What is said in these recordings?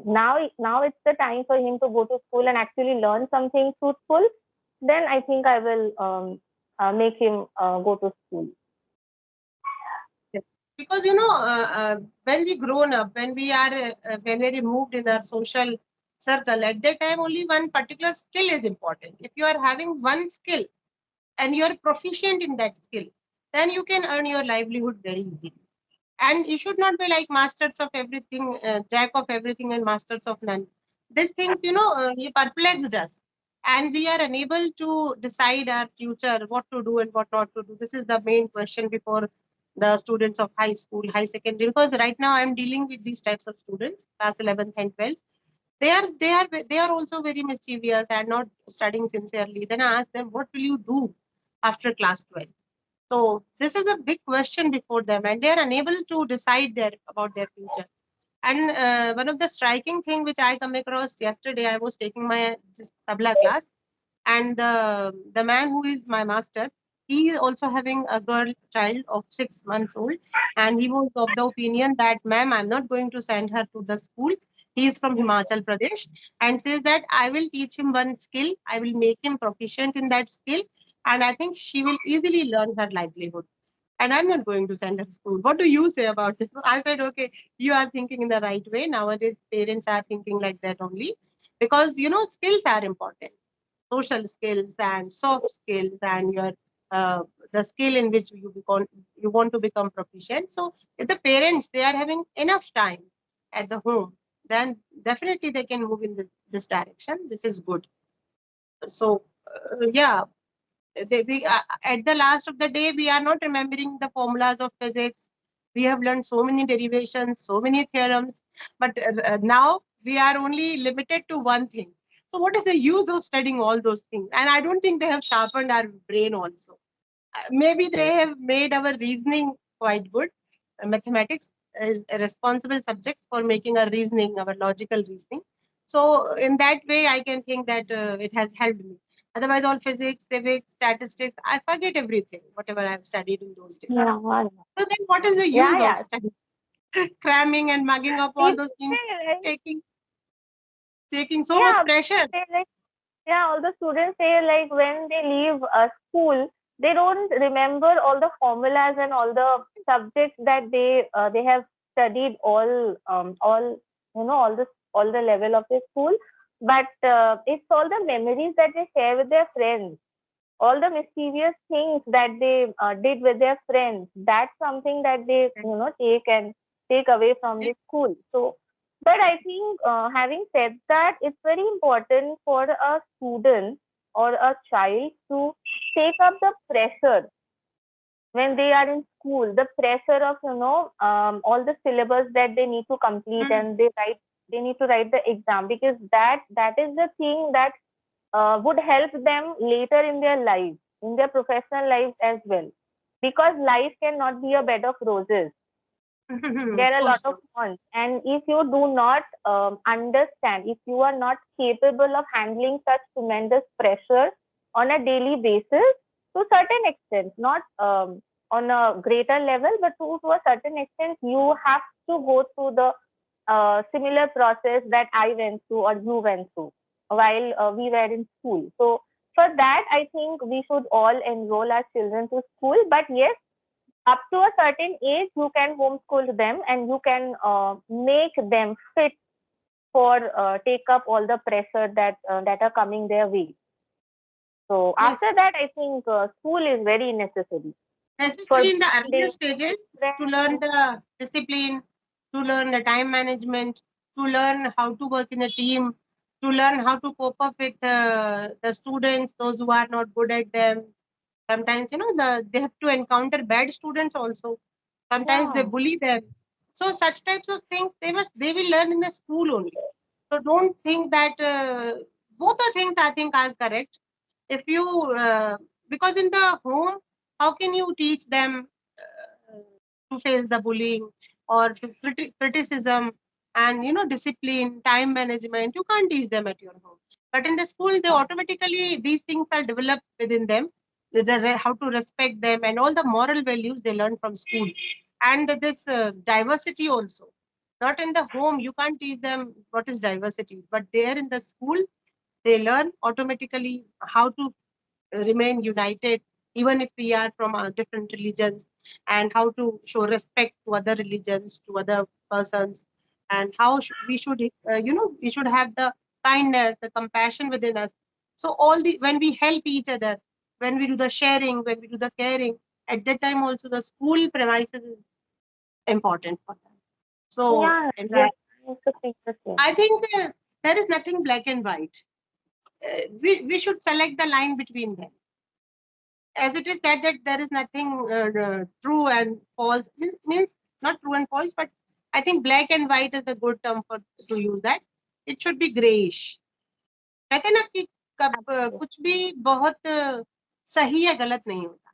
now it's the time for him to go to school and actually learn something fruitful, then I think I will make him go to school. Yes. Because when we grown up, when we moved in our social circle, at that time only one particular skill is important. If you are having one skill and you are proficient in that skill, then you can earn your livelihood very easily. And you should not be like masters of everything, jack of everything and masters of none. These things, he perplexed us, and we are unable to decide our future, what to do and what not to do. This is the main question before the students of high school, high secondary. Because right now I am dealing with these types of students, class 11th and 12th. They are also very mischievous and not studying sincerely. Then I ask them, what will you do after class 12? So this is a big question before them, and they are unable to decide about their future. And one of the striking thing which I come across yesterday, I was taking my this tabla class, and the man who is my master, he is also having a girl child of 6 months old, and he was of the opinion that, ma'am, I'm not going to send her to the school. He is from Himachal Pradesh, and says that I will teach him one skill, I will make him proficient in that skill, and I think she will easily learn her livelihood. And I'm not going to send her to school. What do you say about this? I said, okay, you are thinking in the right way. Nowadays, parents are thinking like that only, because skills are important, social skills and soft skills, and your the skill in which you want to become proficient. So if the parents, they are having enough time at the home, then definitely they can move in this direction. This is good. So yeah, at the last of the day, we are not remembering the formulas of physics. We have learned so many derivations, so many theorems, but now we are only limited to one thing. So, what is the use of studying all those things? And I don't think they have sharpened our brain also. Maybe they have made our reasoning quite good. Mathematics is a responsible subject for making our reasoning, our logical reasoning. So, in that way, I can think that it has helped me. Otherwise, all physics, civics, statistics, I forget everything, whatever I've studied in those days. Yeah, So then, what is the yeah, use of yeah. studying? Cramming and mugging up all People those things, say like, taking taking so much yeah, pressure. they like, yeah, all the students say like when they leave school, they don't remember all the formulas and all the subjects that they have studied all all the level of the school. But it's all the memories that they share with their friends, all the mischievous things that they did with their friends. That's something that they take away from the school. So, but I think having said that, it's very important for a student or a child to take up the pressure when they are in school, the pressure of all the syllabus that they need to complete, Mm, and they need to write the exam, because that is the thing that would help them later in their lives, in their professional lives as well. Because life cannot be a bed of roses. of There are a lot course of not. cons. And if you do not understand, if you are not capable of handling such tremendous pressure on a daily basis, to certain extent, not on a greater level, but to a certain extent, you have to go through the similar process that I went through or you went through while we were in school. So for that, I think we should all enroll our children to school. But yes, up to a certain age, you can homeschool them and you can make them fit for take up all the pressure that are coming their way. So Yes, after that, I think school is very necessary for necessary in the earlier building stages to learn friends. the discipline, to learn the time management, to learn how to work in a team, to learn how to cope up with the students, those who are not good at them. Sometimes, they have to encounter bad students also. Sometimes they Yeah. bully them. So such types of things they will learn in the school only. So don't think that both the things I think are correct. If you because in the home, how can you teach them to face the bullying or criticism and discipline, time management? You can't teach them at your home. But in the school, they automatically these things are developed within them. How to respect them and all the moral values they learn from school, and this diversity also. Not in the home, you can't teach them what is diversity, but there in the school, they learn automatically how to remain united, even if we are from different religions, and how to show respect to other religions, to other persons, and how we should, we should have the kindness, the compassion within us. So all the when we help each other, when we do the sharing, when we do the caring, at that time also the school premises is important for them. So Yeah, in yes, that, I also think the same. I think there is nothing black and white. We should select the line between them. As it is said that there is nothing true and false, means not true and false, but I think black and white is a good term for to use that. It should be grayish. कहते हैं ना कि Absolutely. कुछ भी बहुत सही या गलत नहीं होता.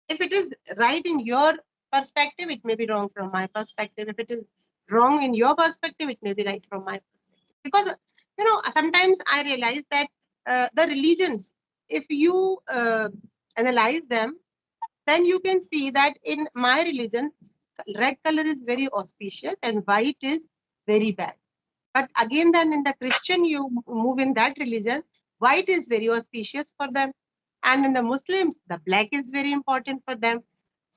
If it is right in your perspective, it may be wrong from my perspective. If it is wrong in your perspective, it may be right from my perspective. Because sometimes I realize that the religions, if you analyze them, then you can see that in my religion, red color is very auspicious and white is very bad. But again, then in the Christian, you move in that religion, white is very auspicious for them. And in the Muslims, the black is very important for them.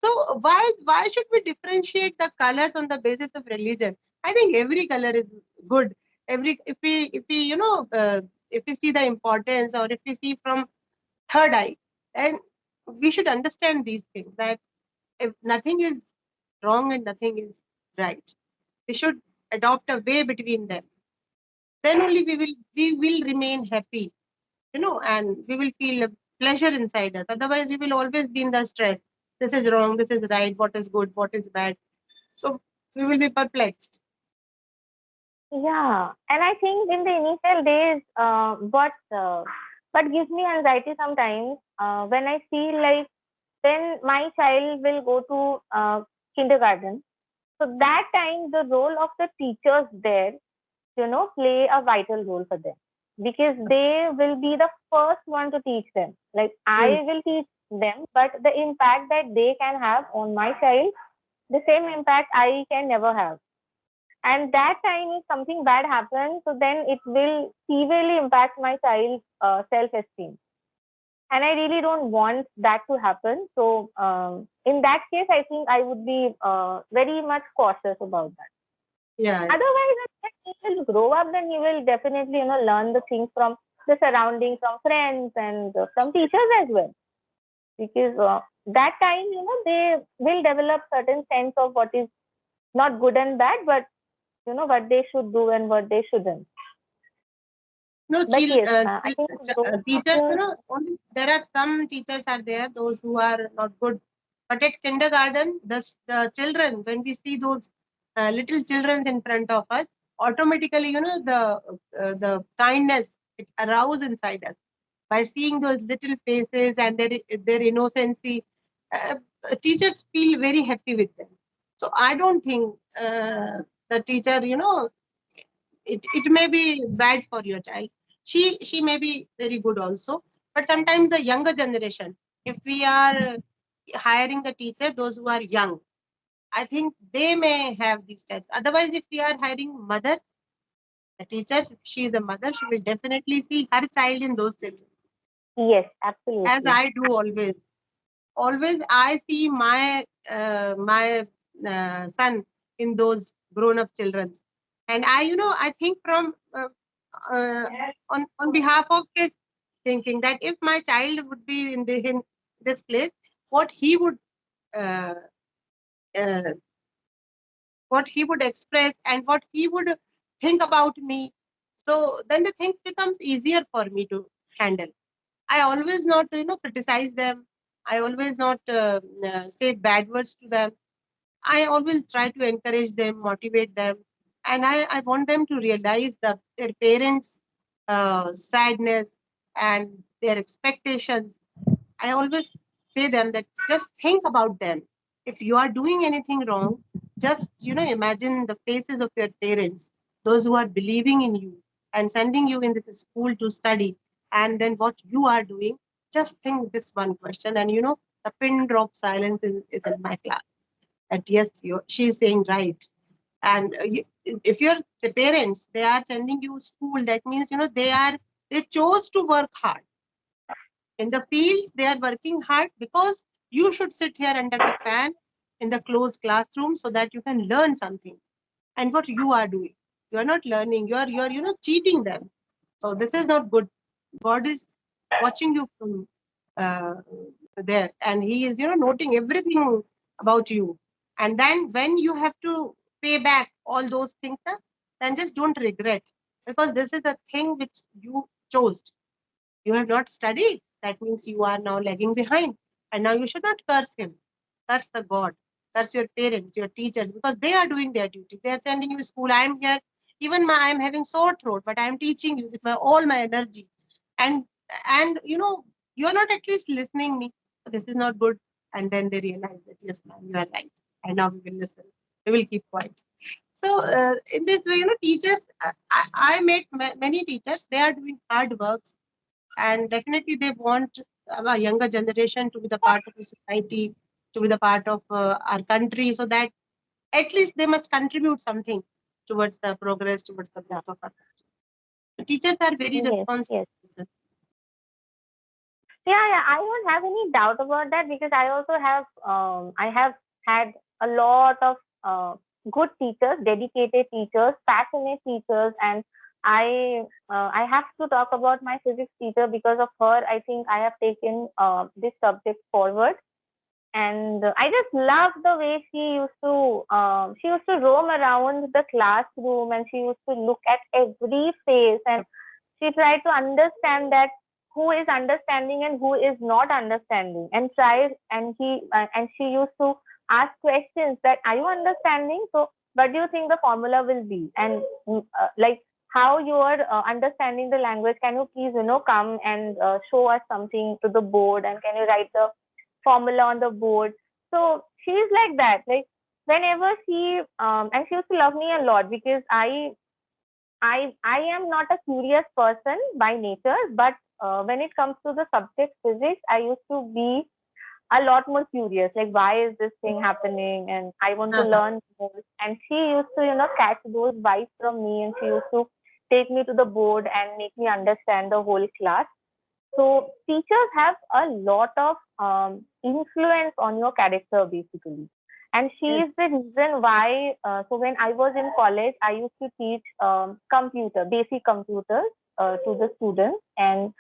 So why should we differentiate the colors on the basis of religion? I think every color is good. Every if we if we see the importance, or if we see from third eye, then we should understand these things, that if nothing is wrong and nothing is right, we should adopt a way between them. Then only we will remain happy, and we will feel a pleasure inside us. Otherwise, we will always be in the stress. This is wrong, this is right, what is good, what is bad. So we will be perplexed. Yeah, and I think in the initial days, what gives me anxiety sometimes, when I feel like when my child will go to kindergarten, so that time the role of the teachers there, play a vital role for them, because they will be the first one to teach them. Like Hmm. I will teach them, but the impact that they can have on my child, the same impact I can never have. And that time if something bad happens, so then it will severely impact my child's self-esteem. And I really don't want that to happen. So in that case, I think I would be very much cautious about that. Yeah, yeah. Otherwise, when he will grow up, then he will definitely, learn the things from the surroundings, from friends, and from teachers as well. Because that time, they will develop certain sense of what is not good and bad, but what they should do and what they shouldn't. No, But yes, I think those are teachers, the only there are some teachers are there, those who are not good. But at kindergarten, the children, when we see those little children in front of us, automatically, the kindness, it arouses inside us by seeing those little faces and their innocency. Uh, Teachers feel very happy with them. So I don't think the teacher, it may be bad for your child. She may be very good also, but sometimes the younger generation, if we are hiring the teacher, those who are young, I think they may have these steps. Otherwise, if we are hiring mother, the teacher, if she is a mother, she will definitely see her child in those children, yes, as absolutely. I do always. Always I see my son in those grown up children, and I think from uh, on behalf of his thinking, that if my child would be in this place, what he would uh, uh, what he would express and what he would think about me. So then the things becomes easier for me to handle. I always not criticize them. I always not say bad words to them. I always try to encourage them, motivate them, and I want them to realize that their parents' sadness and their expectations. I always say them that just think about them. If you are doing anything wrong, just imagine the faces of your parents, those who are believing in you and sending you in this school to study, and then what you are doing. Just think this one question, and the pin drop silence is in my class. That yes, she is saying right. And if you're the parents, they are sending you school, that means, they chose to work hard in the field. They are working hard because you should sit here under the fan in the closed classroom so that you can learn something. And what you are doing, you are not learning, you are cheating them. So this is not good. God is watching you from uh, there, and he is noting everything about you. And then when you have to pay back all those things, then just don't regret, because this is a thing which you chose. You have not studied. That means you are now lagging behind. And now you should not curse him. Curse the God. Curse your parents, your teachers, because they are doing their duty. They are sending you to school. I am here. Even I am having sore throat, but I am teaching you with all my energy. And and you are not at least listening me. So this is not good. And then they realize that yes, ma'am, you are right. And now we will listen. We will keep quiet. So in this way, teachers. I met many teachers. They are doing hard work, and definitely they want a younger generation to be the part of the society, to be the part of our country, so that at least they must contribute something towards the progress, towards the growth of our country. So teachers are very Yes, responsible. yes. Yeah, yeah, I don't have any doubt about that because I also have I have had a lot of good teachers, dedicated teachers, passionate teachers, and I have to talk about my physics teacher. Because of her, I think I have taken this subject forward. And I just love the way she used to roam around the classroom, and she used to look at every face, and she tried to understand that who is understanding and who is not understanding, and tried and she used to ask questions that are you understanding, so what do you think the formula will be, and like how you are understanding the language, can you please come and show us something to the board, and can you write the formula on the board. So she's like that. Like whenever and she used to love me a lot because I am not a curious person by nature, but when it comes to the subject physics, I used to be a lot more curious. Like why is this thing happening, and I want to Uh-huh. learn more. And she used to catch those vibes from me, and she used to take me to the board and make me understand the whole class. So teachers have a lot of influence on your character basically. And she Yes. is the reason why, so when I was in college, I used to teach basic computers to the students. And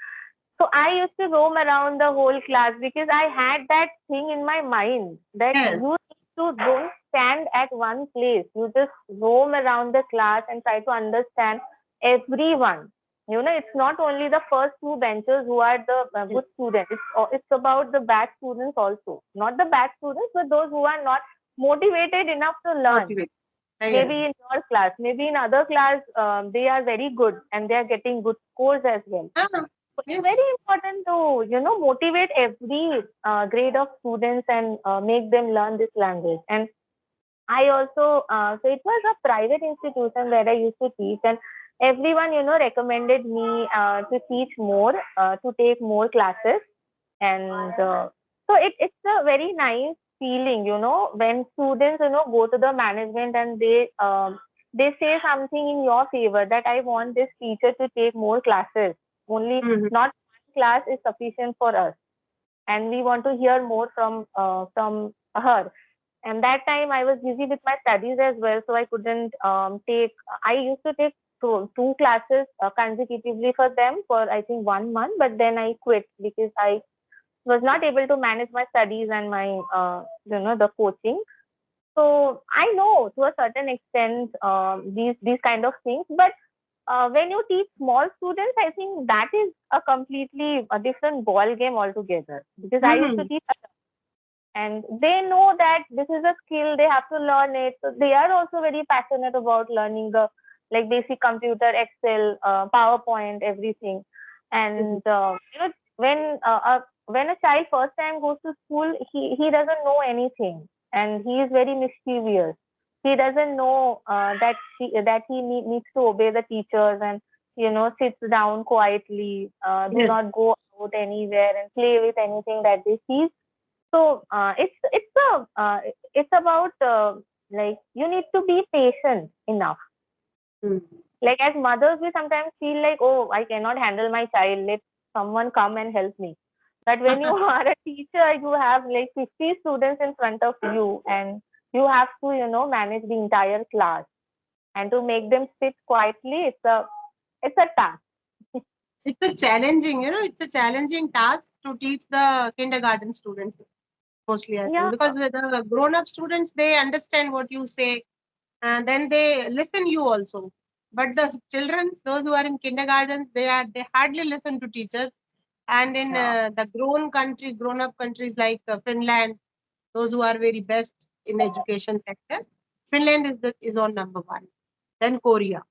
so I used to roam around the whole class because I had that thing in my mind that Yes. you need to don't stand at one place. You just roam around the class and try to understand everyone. It's not only the first two benches who are the Yes. good students. It's about the bad students also. Not the bad students, but those who are not motivated enough to learn. Motivate. Yes. Maybe in your class, maybe in other class, they are very good and they are getting good scores as well. Uh-huh. So it's Yes. very important to motivate every grade of students and make them learn this language. And I also so it was a private institution where I used to teach, and everyone recommended me to teach more, to take more classes. And so it's a very nice feeling, when students go to the management and they say something in your favor that I want this teacher to take more classes. Only Mhm. not one class is sufficient for us, and we want to hear more from her. And that time I was busy with my studies as well, so I couldn't take. I used to take two classes consecutively for them for I think 1 month, but then I quit because I was not able to manage my studies and my the coaching. So I know to a certain extent these kind of things, but when you teach small students, I think that is a completely a different ball game altogether. Because I used to Mhm. teach, and they know that this is a skill, they have to learn it. So they are also very passionate about learning the like basic computer, Excel, PowerPoint, everything. Mhm. And when a child first time goes to school, he doesn't know anything, and he is very mischievous. He doesn't know that he needs to obey the teachers, and sits down quietly, do Yes. not go out anywhere and play with anything that they see. So it's about Like you need to be patient enough. Hmm. Like as mothers, we sometimes feel like, oh, I cannot handle my child. Let someone come and help me. But when you are a teacher, you have like 50 students in front of you, and you have to, manage the entire class and to make them sit quietly. It's a task. It's a challenging, it's a challenging task to teach the kindergarten students mostly, I think, Yeah, because the grown-up students, they understand what you say and then they listen you also. But the children, those who are in kindergartens, they hardly listen to teachers. And in yeah, the grown-up countries like Finland, those who are very best in education sector, Finland is on number one. Then Korea.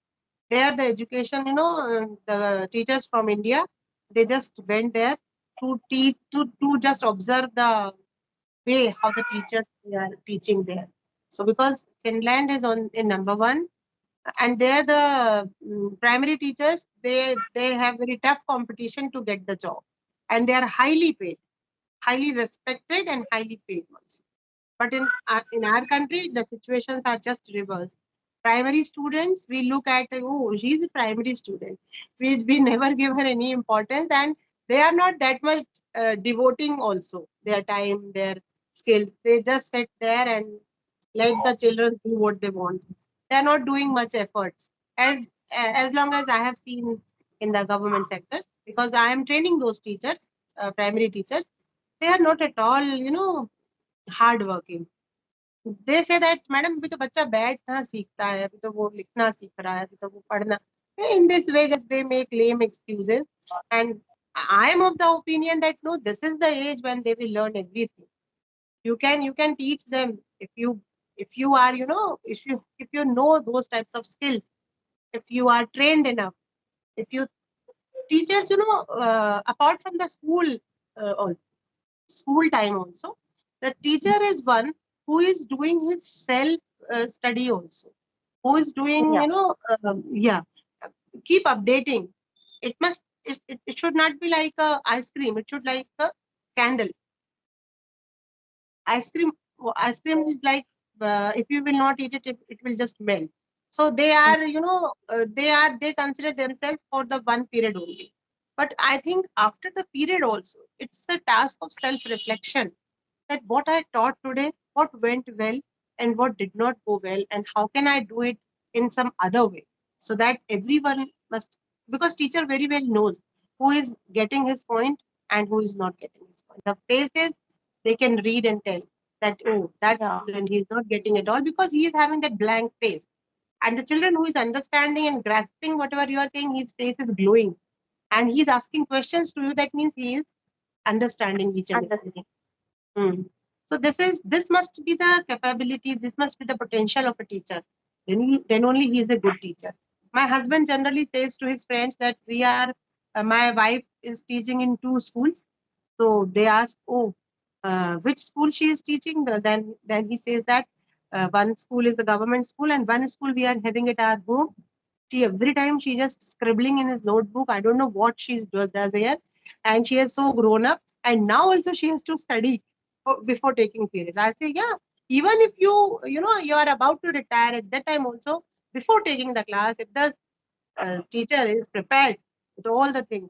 There, the education, the teachers from India, they just went there to teach, to just observe the way how the teachers they are teaching there. So because Finland is on in number one, and there the primary teachers they have very tough competition to get the job, and they are highly paid, highly respected, and highly paid ones. But in our country, the situations are just reversed. Primary students, we look at, oh, she's a primary student. We never give her any importance, and they are not that much devoting also their time, their skills. They just sit there and let the children do what they want. They are not doing much efforts. As as long as I have seen in the government sectors, because I am training those teachers, primary teachers, they are not at all, hard working. They say that madam अभी तो बच्चा बैठना सीखता है, अभी तो वो लिखना सीख रहा है, अभी तो वो पढ़ना. In this way, just they make lame excuses. And I am of the opinion that no, this is the age when they will learn everything. You can teach them if you are if you know those types of skills, if you are trained enough, if you teachers apart from the school time also, the teacher is one who is doing his self study also, who is doing yeah, yeah, keep updating. It should not be like a ice cream, it should like a candle. Ice cream is like, if you will not eat it, it will just melt. So they mm, are they consider themselves for the one period only. But I think after the period also, it's a task of self reflection, that what I taught today, what went well and what did not go well, and how can I do it in some other way, so that everyone must, because teacher very well knows who is getting his point and who is not getting his point. The faces, they can read and tell that, oh, that yeah, student, he is not getting it all because he is having that blank face. And the children who is understanding and grasping whatever you are saying, his face is glowing and he's asking questions to you. That means he is understanding each and understand. everything. Hmm. So this must be the capability, this must be the potential of a teacher. Then only he is a good teacher. My husband generally says to his friends that my wife is teaching in two schools. So they ask, oh, which school she is teaching? Then he says that one school is the government school and one school we are having at our home. She every time she just scribbling in his notebook. I don't know what she does here, and she has so grown up. And now also she has to study before taking periods. I say, yeah, even if you are about to retire at that time also, before taking the class, if the teacher is prepared with all the things,